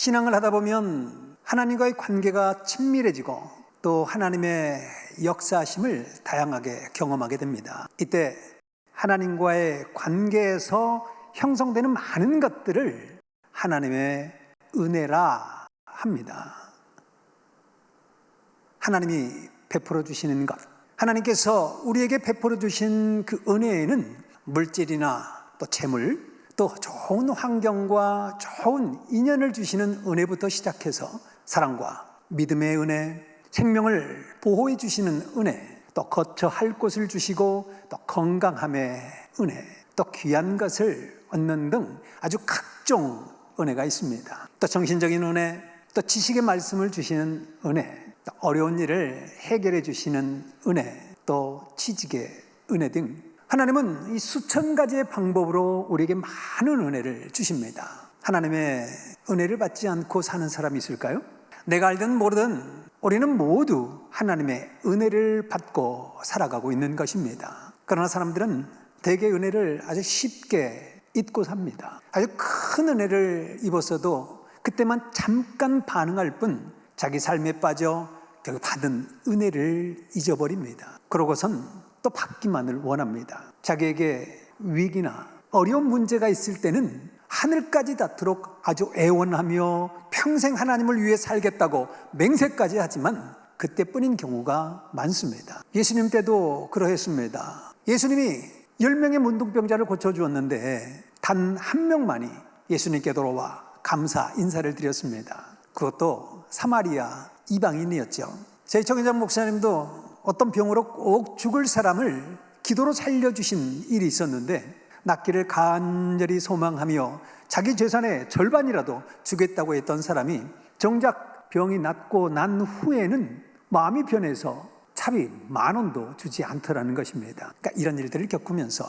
신앙을 하다 보면 하나님과의 관계가 친밀해지고 또 하나님의 역사하심을 다양하게 경험하게 됩니다. 이때 하나님과의 관계에서 형성되는 많은 것들을 하나님의 은혜라 합니다. 하나님이 베풀어 주시는 것, 하나님께서 우리에게 베풀어 주신 그 은혜에는 물질이나 또 재물, 또 좋은 환경과 좋은 인연을 주시는 은혜부터 시작해서 사랑과 믿음의 은혜, 생명을 보호해 주시는 은혜, 또 거처할 곳을 주시고 또 건강함의 은혜, 또 귀한 것을 얻는 등 아주 각종 은혜가 있습니다. 또 정신적인 은혜, 또 지식의 말씀을 주시는 은혜, 또 어려운 일을 해결해 주시는 은혜, 또 취직의 은혜 등 하나님은 이 수천 가지의 방법으로 우리에게 많은 은혜를 주십니다. 하나님의 은혜를 받지 않고 사는 사람이 있을까요? 내가 알든 모르든 우리는 모두 하나님의 은혜를 받고 살아가고 있는 것입니다. 그러나 사람들은 대개 은혜를 아주 쉽게 잊고 삽니다. 아주 큰 은혜를 입었어도 그때만 잠깐 반응할 뿐 자기 삶에 빠져 결국 받은 은혜를 잊어버립니다. 그러고선 또 받기만을 원합니다. 자기에게 위기나 어려운 문제가 있을 때는 하늘까지 닿도록 아주 애원하며 평생 하나님을 위해 살겠다고 맹세까지 하지만 그때뿐인 경우가 많습니다. 예수님 때도 그러했습니다. 예수님이 10명의 문둥병자를 고쳐주었는데 단 한 명만이 예수님께 돌아와 감사 인사를 드렸습니다. 그것도 사마리아 이방인이었죠. 저희 정의장 목사님도 어떤 병으로 꼭 죽을 사람을 기도로 살려주신 일이 있었는데 낫기를 간절히 소망하며 자기 재산의 절반이라도 주겠다고 했던 사람이 정작 병이 낫고 난 후에는 마음이 변해서 차비 10,000원도 주지 않더라는 것입니다. 그러니까 이런 일들을 겪으면서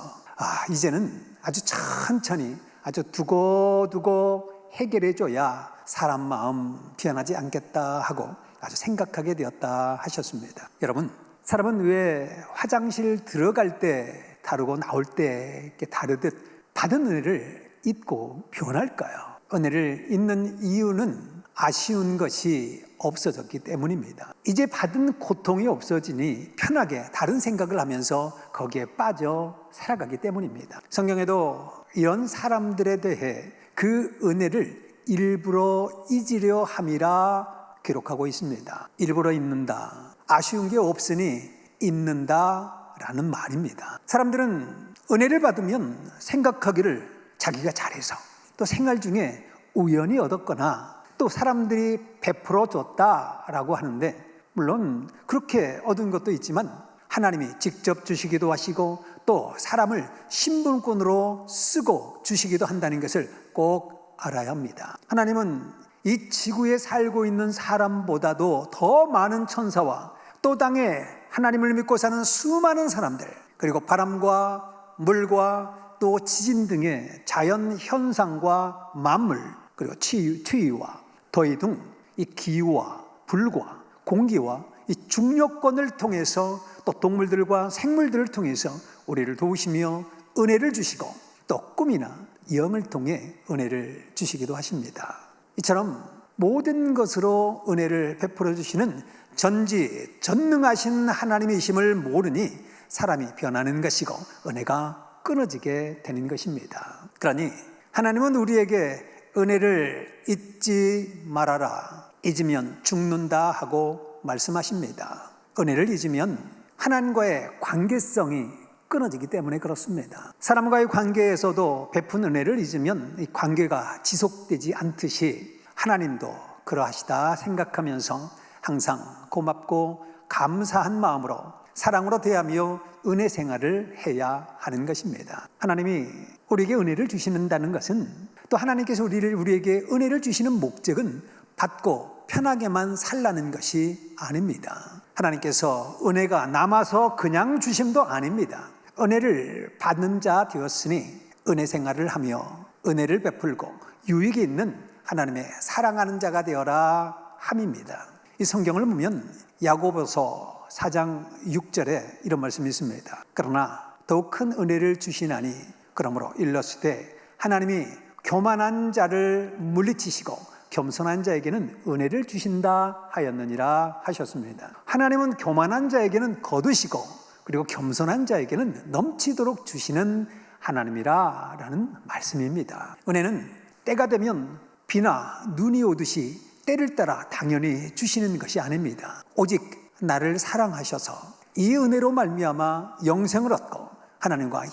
이제는 아주 천천히 아주 두고두고 해결해줘야 사람 마음 변하지 않겠다 하고 아주 생각하게 되었다 하셨습니다. 여러분, 사람은 왜 화장실 들어갈 때 다르고 나올 때 다르듯 받은 은혜를 잊고 변할까요? 은혜를 잊는 이유는 아쉬운 것이 없어졌기 때문입니다. 이제 받은 고통이 없어지니 편하게 다른 생각을 하면서 거기에 빠져 살아가기 때문입니다. 성경에도 이런 사람들에 대해 그 은혜를 일부러 잊으려 함이라 기록하고 있습니다. 일부러 잊는다. 아쉬운 게 없으니 잊는다 라는 말입니다. 사람들은 은혜를 받으면 생각하기를 자기가 잘해서 또 생활 중에 우연히 얻었거나 또 사람들이 베풀어 줬다라고 하는데 물론 그렇게 얻은 것도 있지만 하나님이 직접 주시기도 하시고 또 사람을 신분권으로 쓰고 주시기도 한다는 것을 꼭 알아야 합니다. 하나님은 이 지구에 살고 있는 사람보다도 더 많은 천사와 또 땅에 하나님을 믿고 사는 수많은 사람들, 그리고 바람과 물과 또 지진 등의 자연 현상과 만물, 그리고 추위와 더위 등 이 기후와 불과 공기와 이 중력권을 통해서 또 동물들과 생물들을 통해서 우리를 도우시며 은혜를 주시고 또 꿈이나 영을 통해 은혜를 주시기도 하십니다. 이처럼 모든 것으로 은혜를 베풀어 주시는 전지전능하신 하나님이심을 모르니 사람이 변하는 것이고 은혜가 끊어지게 되는 것입니다. 그러니 하나님은 우리에게 은혜를 잊지 말아라, 잊으면 죽는다 하고 말씀하십니다. 은혜를 잊으면 하나님과의 관계성이 끊어지기 때문에 그렇습니다. 사람과의 관계에서도 베푼 은혜를 잊으면 이 관계가 지속되지 않듯이 하나님도 그러하시다 생각하면서 항상 고맙고 감사한 마음으로 사랑으로 대하며 은혜 생활을 해야 하는 것입니다. 하나님이 우리에게 은혜를 주시는다는 것은 또 하나님께서 우리에게 은혜를 주시는 목적은 받고 편하게만 살라는 것이 아닙니다. 하나님께서 은혜가 남아서 그냥 주심도 아닙니다. 은혜를 받는 자 되었으니 은혜 생활을 하며 은혜를 베풀고 유익이 있는 하나님의 사랑하는 자가 되어라 함입니다. 이 성경을 보면 야고보서 4장 6절에 이런 말씀이 있습니다. 그러나 더욱 큰 은혜를 주시나니 그러므로 일렀을 때 하나님이 교만한 자를 물리치시고 겸손한 자에게는 은혜를 주신다 하였느니라 하셨습니다. 하나님은 교만한 자에게는 거두시고 그리고 겸손한 자에게는 넘치도록 주시는 하나님이라는 말씀입니다. 은혜는 때가 되면 비나 눈이 오듯이 때를 따라 당연히 주시는 것이 아닙니다. 오직 나를 사랑하셔서 이 은혜로 말미암아 영생을 얻고 하나님과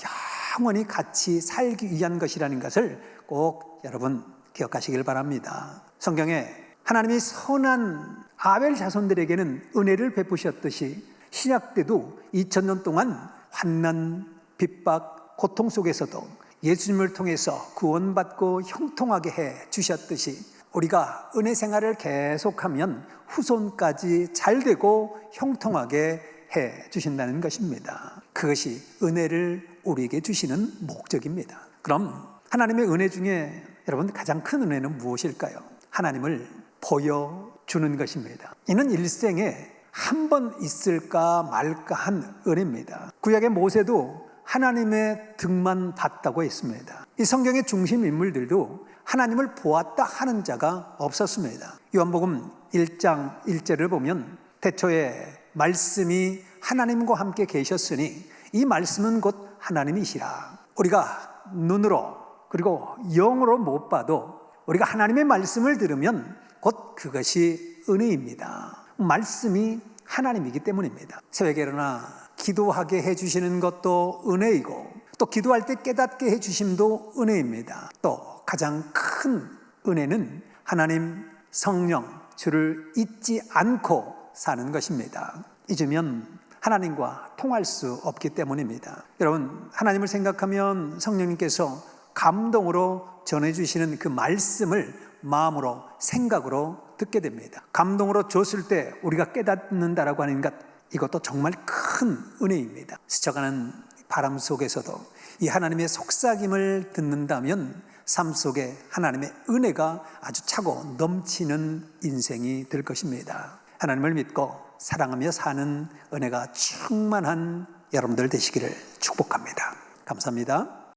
영원히 같이 살기 위한 것이라는 것을 꼭 여러분 기억하시길 바랍니다. 성경에 하나님이 선한 아벨 자손들에게는 은혜를 베푸셨듯이 신약 때도 2000년 동안 환난, 핍박, 고통 속에서도 예수님을 통해서 구원받고 형통하게 해 주셨듯이 우리가 은혜 생활을 계속하면 후손까지 잘되고 형통하게 해 주신다는 것입니다. 그것이 은혜를 우리에게 주시는 목적입니다. 그럼 하나님의 은혜 중에 여러분 가장 큰 은혜는 무엇일까요? 하나님을 보여주는 것입니다. 이는 일생에 한 번 있을까 말까 한 은혜입니다. 구약의 모세도 하나님의 등만 봤다고 했습니다. 이 성경의 중심 인물들도 하나님을 보았다 하는 자가 없었습니다. 요한복음 1장 1절을 보면 태초에 말씀이 하나님과 함께 계셨으니 이 말씀은 곧 하나님이시라. 우리가 눈으로 그리고 영으로 못 봐도 우리가 하나님의 말씀을 들으면 곧 그것이 은혜입니다. 말씀이 하나님이기 때문입니다. 새벽에 일어나 기도하게 해주시는 것도 은혜이고 또 기도할 때 깨닫게 해주심도 은혜입니다. 또 가장 큰 은혜는 하나님 성령 주를 잊지 않고 사는 것입니다. 잊으면 하나님과 통할 수 없기 때문입니다. 여러분 하나님을 생각하면 성령님께서 감동으로 전해주시는 그 말씀을 마음으로 생각으로 듣게 됩니다. 감동으로 줬을 때 우리가 깨닫는다라고 하는 것 이것도 정말 큰 은혜입니다. 스쳐가는 바람 속에서도 이 하나님의 속삭임을 듣는다면 삶 속에 하나님의 은혜가 아주 차고 넘치는 인생이 될 것입니다. 하나님을 믿고 사랑하며 사는 은혜가 충만한 여러분들 되시기를 축복합니다. 감사합니다.